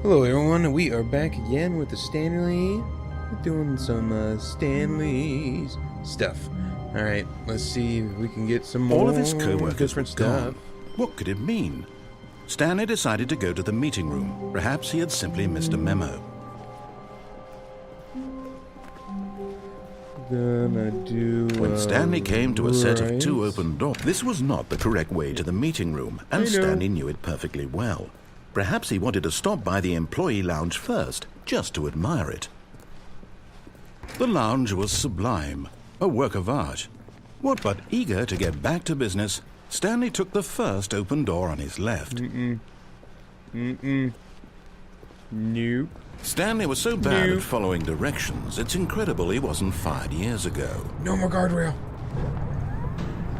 Hello everyone, we are back again with the Stanley. We're doing some Stanley's stuff. Alright, let's see if we can get some more All of his co-workers different were stuff. gone. What could it mean? Stanley decided to go to the meeting room. Perhaps he had simply missed a memo. When Stanley came to a set of two open doors, this was not the correct way to the meeting room, and Stanley knew it perfectly well. Perhaps he wanted to stop by the employee lounge first, just to admire it. The lounge was sublime, a work of art. What but eager to get back to business, Stanley took the first open door on his left. Nope. Stanley was so bad at following directions, it's incredible he wasn't fired years ago. No more guardrail.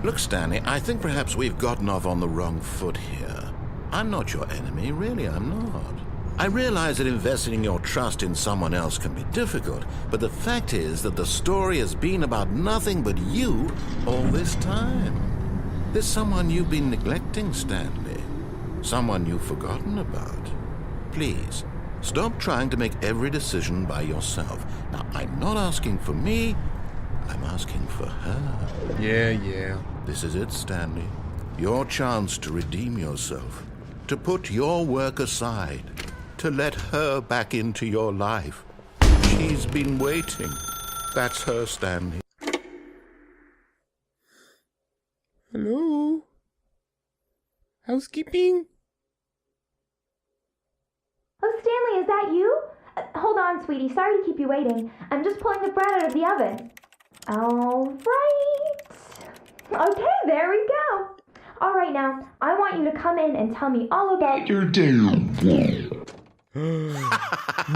Look, Stanley, I think perhaps we've gotten off on the wrong foot here. I'm not your enemy, really I'm not. I realize that investing your trust in someone else can be difficult, but the fact is that the story has been about nothing but you all this time. There's someone you've been neglecting, Stanley. Someone you've forgotten about. Please, stop trying to make every decision by yourself. Now, I'm not asking for me, I'm asking for her. Yeah. This is it, Stanley. Your chance to redeem yourself. To put your work aside. To let her back into your life. She's been waiting. That's her, Stanley. Hello? Housekeeping? Oh, Stanley, is that you? Hold on, sweetie. Sorry to keep you waiting. I'm just pulling the bread out of the oven. All right. Okay, there we go. All right, now, I want you to come in and tell me all about your day.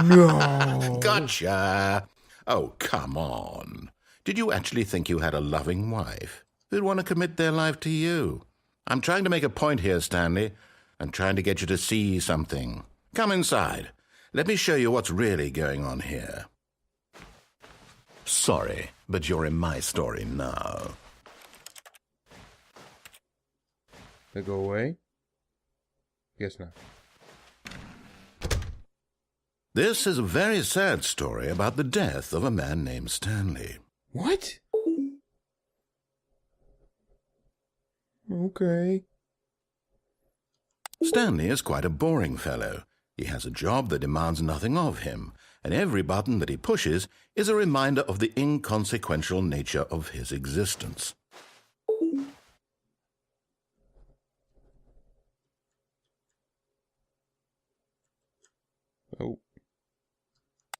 No. Gotcha. Oh, come on. Did you actually think you had a loving wife who'd want to commit their life to you? I'm trying to make a point here, Stanley. I'm trying to get you to see something. Come inside. Let me show you what's really going on here. Sorry, but you're in my story now. They go away? Guess not. This is a very sad story about the death of a man named Stanley. What? Okay. Stanley is quite a boring fellow. He has a job that demands nothing of him, and every button that he pushes is a reminder of the inconsequential nature of his existence. Oh.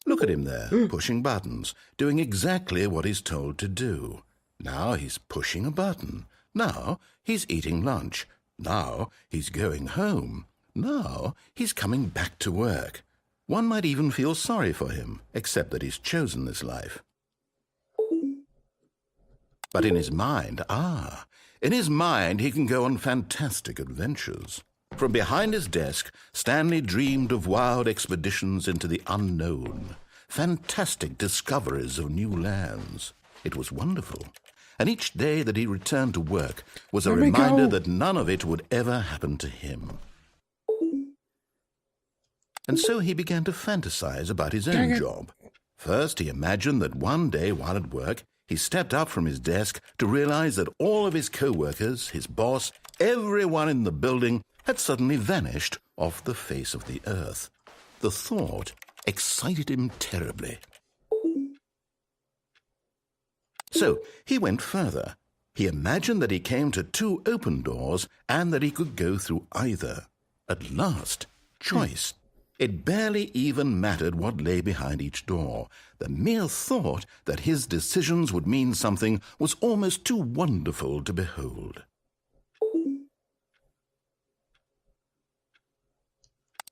Look at him there, pushing buttons, doing exactly what he's told to do. Now he's pushing a button. Now he's eating lunch. Now he's going home. Now he's coming back to work. One might even feel sorry for him, except that he's chosen this life. But in his mind, he can go on fantastic adventures. From behind his desk, Stanley dreamed of wild expeditions into the unknown, fantastic discoveries of new lands. It was wonderful. And each day that he returned to work was a reminder that none of it would ever happen to him. And so he began to fantasize about his own job. First, he imagined that one day while at work, he stepped up from his desk to realize that all of his co-workers, his boss, everyone in the building had suddenly vanished off the face of the earth. The thought excited him terribly. So he went further. He imagined that he came to two open doors and that he could go through either. At last, choice. It barely even mattered what lay behind each door. The mere thought that his decisions would mean something was almost too wonderful to behold.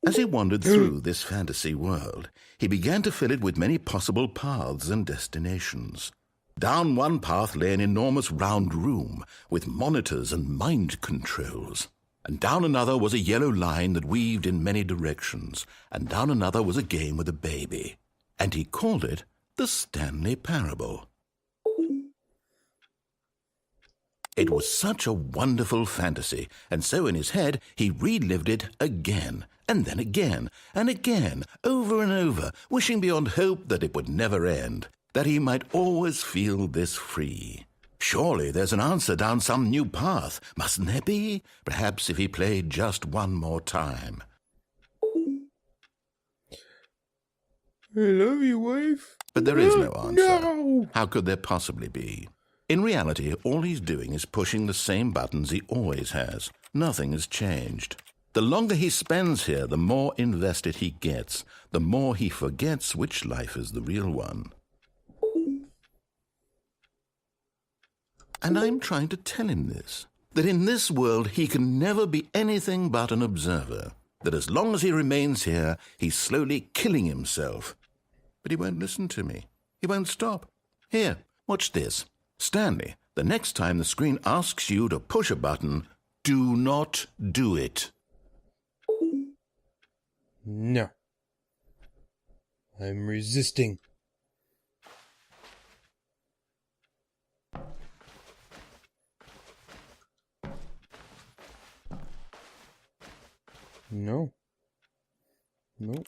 As he wandered through this fantasy world, he began to fill it with many possible paths and destinations. Down one path lay an enormous round room with monitors and mind controls. And down another was a yellow line that weaved in many directions. And down another was a game with a baby. And he called it the Stanley Parable. It was such a wonderful fantasy, and so in his head he relived it again, and then again, and again, over and over, wishing beyond hope that it would never end, that he might always feel this free. Surely there's an answer down some new path, mustn't there be? Perhaps if he played just one more time. I love you, wife. But there is no answer. No! How could there possibly be? In reality, all he's doing is pushing the same buttons he always has. Nothing has changed. The longer he spends here, the more invested he gets, the more he forgets which life is the real one. And I'm trying to tell him this, that in this world he can never be anything but an observer, that as long as he remains here, he's slowly killing himself. But he won't listen to me. He won't stop. Here, watch this. Stanley, the next time the screen asks you to push a button, do not do it. No. I'm resisting. No. Nope.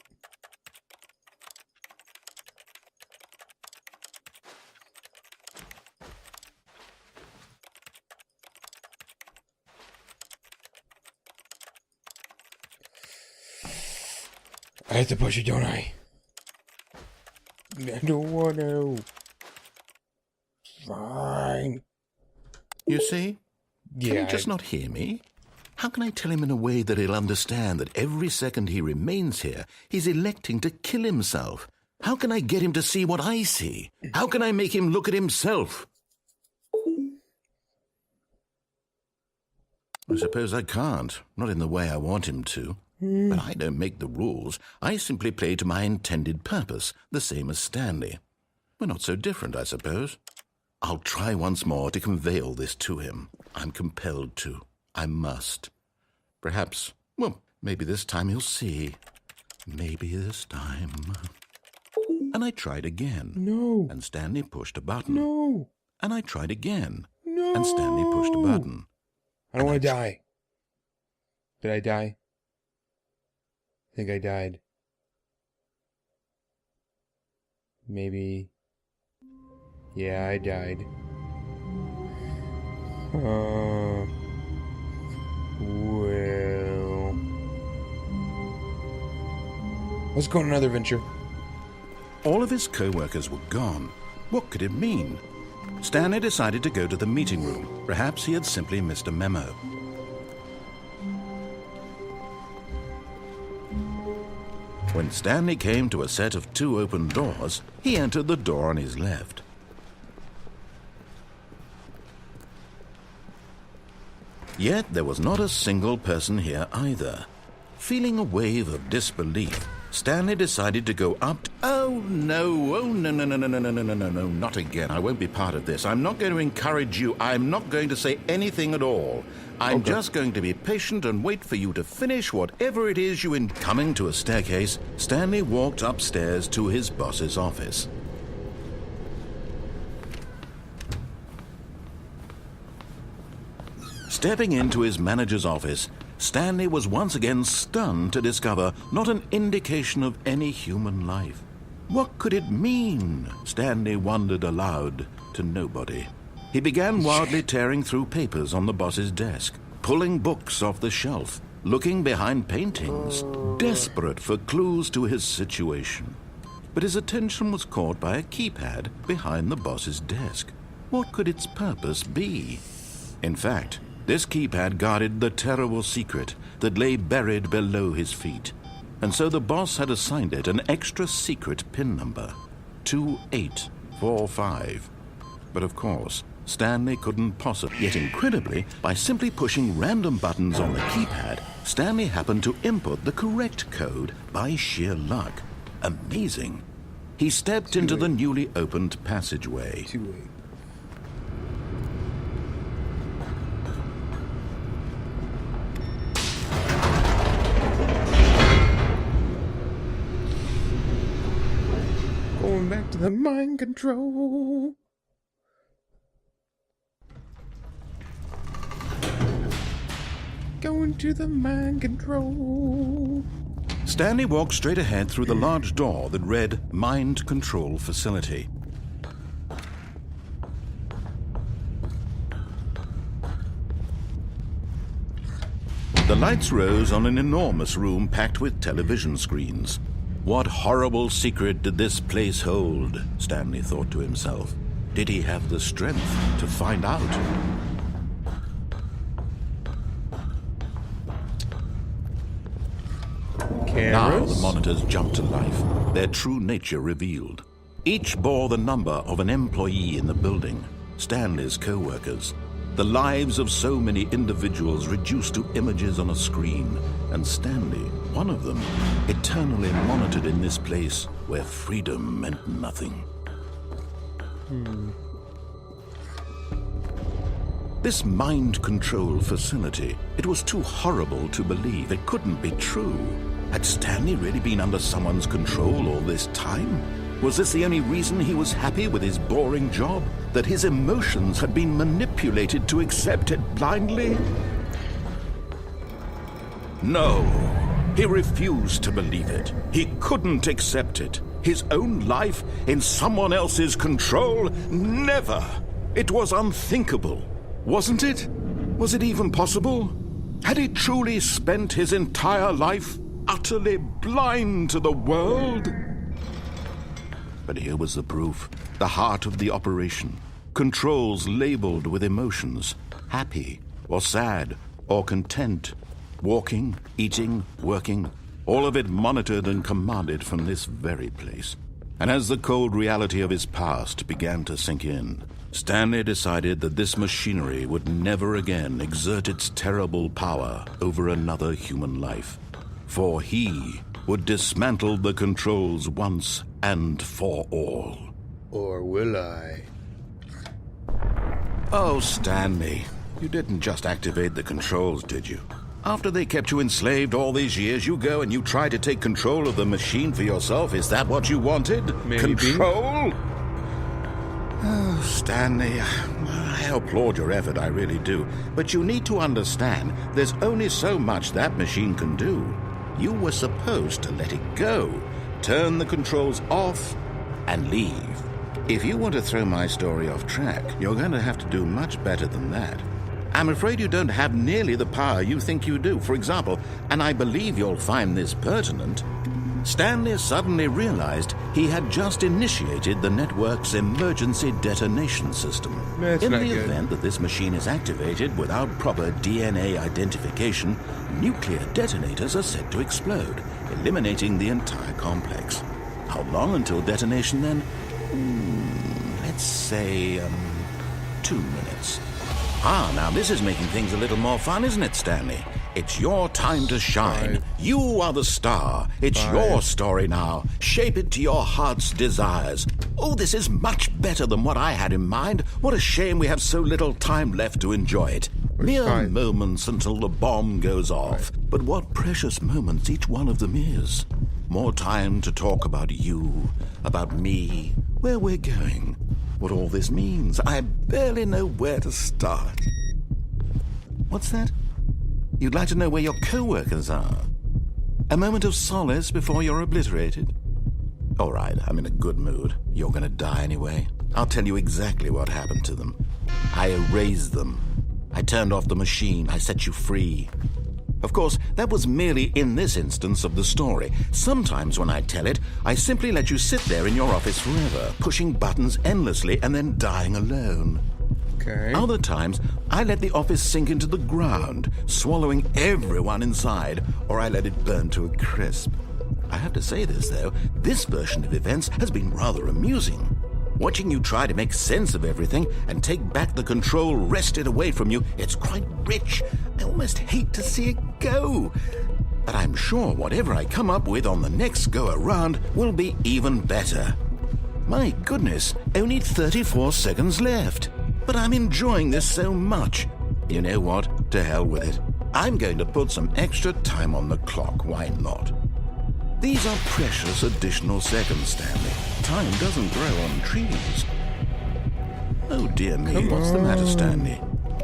I have to push it, don't I? I don't want to. Fine. You see? Can Yeah. he just not hear me? How can I tell him in a way that he'll understand that every second he remains here, he's electing to kill himself? How can I get him to see what I see? How can I make him look at himself? I suppose I can't, not in the way I want him to. But I don't make the rules. I simply play to my intended purpose, the same as Stanley. We're not so different, I suppose. I'll try once more to convey all this to him. I'm compelled to. I must. Perhaps, well, maybe this time he'll see. Maybe this time. And I tried again. No. And Stanley pushed a button. No. And I tried again. No. And Stanley pushed a button. I don't want to die. Did I die? I think I died. Maybe. Yeah, I died. Well. Let's go on another venture. All of his co-workers were gone. What could it mean? Stanley decided to go to the meeting room. Perhaps he had simply missed a memo. When Stanley came to a set of 2 open doors, he entered the door on his left. Yet there was not a single person here either. Feeling a wave of disbelief, Stanley decided to go up. Oh no, not again. I won't be part of this. I'm not going to encourage you. I'm not going to say anything at all. I'm just going to be patient and wait for you to finish whatever it is you Coming to a staircase, Stanley walked upstairs to his boss's office. Stepping into his manager's office, Stanley was once again stunned to discover not an indication of any human life. What could it mean? Stanley wondered aloud to nobody. He began wildly tearing through papers on the boss's desk, pulling books off the shelf, looking behind paintings, desperate for clues to his situation. But his attention was caught by a keypad behind the boss's desk. What could its purpose be? In fact, this keypad guarded the terrible secret that lay buried below his feet. And so the boss had assigned it an extra secret PIN number, 2845. But of course, Stanley couldn't possibly. Yet incredibly, by simply pushing random buttons on the keypad, Stanley happened to input the correct code by sheer luck. Amazing. He stepped into the newly opened passageway. Going back to the mind control. Going to the mind control. Stanley walked straight ahead through the large door that read Mind Control Facility. The lights rose on an enormous room packed with television screens. What horrible secret did this place hold? Stanley thought to himself. Did he have the strength to find out? Cameras? Now the monitors jumped to life, their true nature revealed. Each bore the number of an employee in the building, Stanley's co-workers. The lives of so many individuals reduced to images on a screen, and Stanley, one of them, eternally monitored in this place where freedom meant nothing. This mind control facility, it was too horrible to believe. It couldn't be true. Had Stanley really been under someone's control all this time? Was this the only reason he was happy with his boring job? That his emotions had been manipulated to accept it blindly? No, he refused to believe it. He couldn't accept it. His own life in someone else's control? Never! It was unthinkable. Wasn't it? Was it even possible? Had he truly spent his entire life utterly blind to the world? But here was the proof. The heart of the operation. Controls labeled with emotions. Happy, or sad, or content. Walking, eating, working. All of it monitored and commanded from this very place. And as the cold reality of his past began to sink in, Stanley decided that this machinery would never again exert its terrible power over another human life. For he would dismantle the controls once and for all. Or will I? Oh, Stanley, you didn't just activate the controls, did you? After they kept you enslaved all these years, you go and you try to take control of the machine for yourself. Is that what you wanted? Maybe. Control? Oh, Stanley, I applaud your effort, I really do. But you need to understand, there's only so much that machine can do. You were supposed to let it go, turn the controls off, and leave. If you want to throw my story off track, you're going to have to do much better than that. I'm afraid you don't have nearly the power you think you do. For example, and I believe you'll find this pertinent, Stanley suddenly realized he had just initiated the network's emergency detonation system. That's In not the good. event that this machine is activated without proper DNA identification, nuclear detonators are set to explode, eliminating the entire complex. How long until detonation then? Let's say, 2 minutes. Now this is making things a little more fun, isn't it, Stanley? It's your time to shine. 5. You are the star. It's 5. your story now. Shape it to your heart's desires. Oh, this is much better than what I had in mind. What a shame we have so little time left to enjoy it. Mere 5. moments until the bomb goes off. But what precious moments each one of them is. More time to talk about you, about me, where we're going, what all this means. I barely know where to start. What's that? You'd like to know where your co-workers are? A moment of solace before you're obliterated? All right, I'm in a good mood. You're gonna die anyway. I'll tell you exactly what happened to them. I erased them. I turned off the machine. I set you free. Of course, that was merely in this instance of the story. Sometimes when I tell it, I simply let you sit there in your office forever, pushing buttons endlessly and then dying alone. Okay. Other times, I let the office sink into the ground, swallowing everyone inside, or I let it burn to a crisp. I have to say this, though, this version of events has been rather amusing. Watching you try to make sense of everything and take back the control wrested away from you, it's quite rich. I almost hate to see it go. But I'm sure whatever I come up with on the next go-around will be even better. My goodness, only 34 seconds left. But I'm enjoying this so much. You know what? To hell with it. I'm going to put some extra time on the clock. Why not? These are precious additional seconds, Stanley. Time doesn't grow on trees. Oh dear me, what's the matter, Stanley?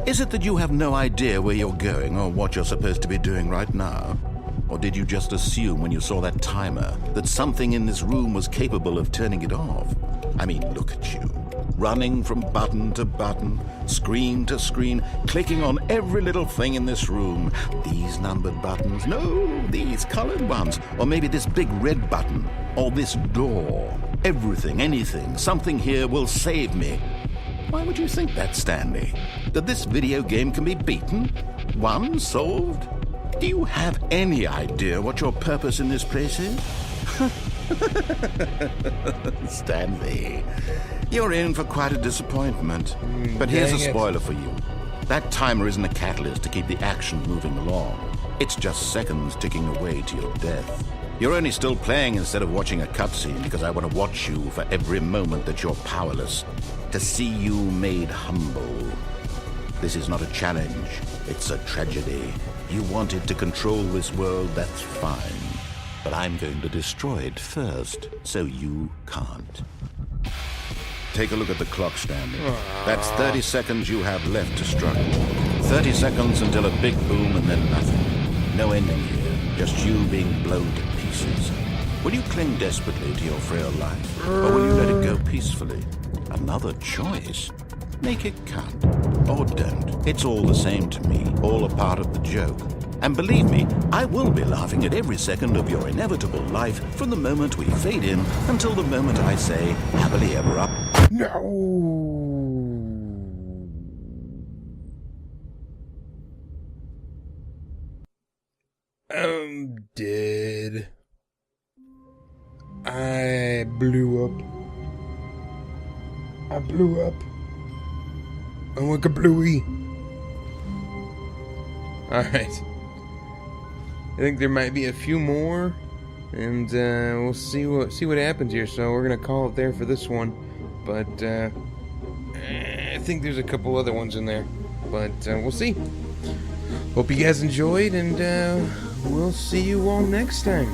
Is it that you have no idea where you're going or what you're supposed to be doing right now? Or did you just assume when you saw that timer that something in this room was capable of turning it off? I mean, look at you. Running from button to button, screen to screen, clicking on every little thing in this room. These numbered buttons, no, these colored ones. Or maybe this big red button, or this door. Everything, anything, something here will save me. Why would you think that, Stanley? That this video game can be beaten? Won? Solved? Do you have any idea what your purpose in this place is? Stanley, you're in for quite a disappointment. But here's a spoiler for you. That timer isn't a catalyst to keep the action moving along. It's just seconds ticking away to your death. You're only still playing instead of watching a cutscene because I want to watch you for every moment that you're powerless, to see you made humble. This is not a challenge, it's a tragedy. You wanted to control this world, that's fine. But I'm going to destroy it first, so you can't. Take a look at the clock, Stanley. That's 30 seconds you have left to struggle. 30 seconds until a big boom and then nothing. No ending here, just you being blown to pieces. Will you cling desperately to your frail life, or will you let it go peacefully? Another choice. Make it count. Or don't. It's all the same to me, all a part of the joke. And believe me, I will be laughing at every second of your inevitable life from the moment we fade in until the moment I say, happily ever up. No. I'm dead. I blew up. I'm like a bluey. Alright. I think there might be a few more, and we'll see what happens here. So we're gonna call it there for this one, but I think there's a couple other ones in there, but we'll see. Hope you guys enjoyed, and we'll see you all next time.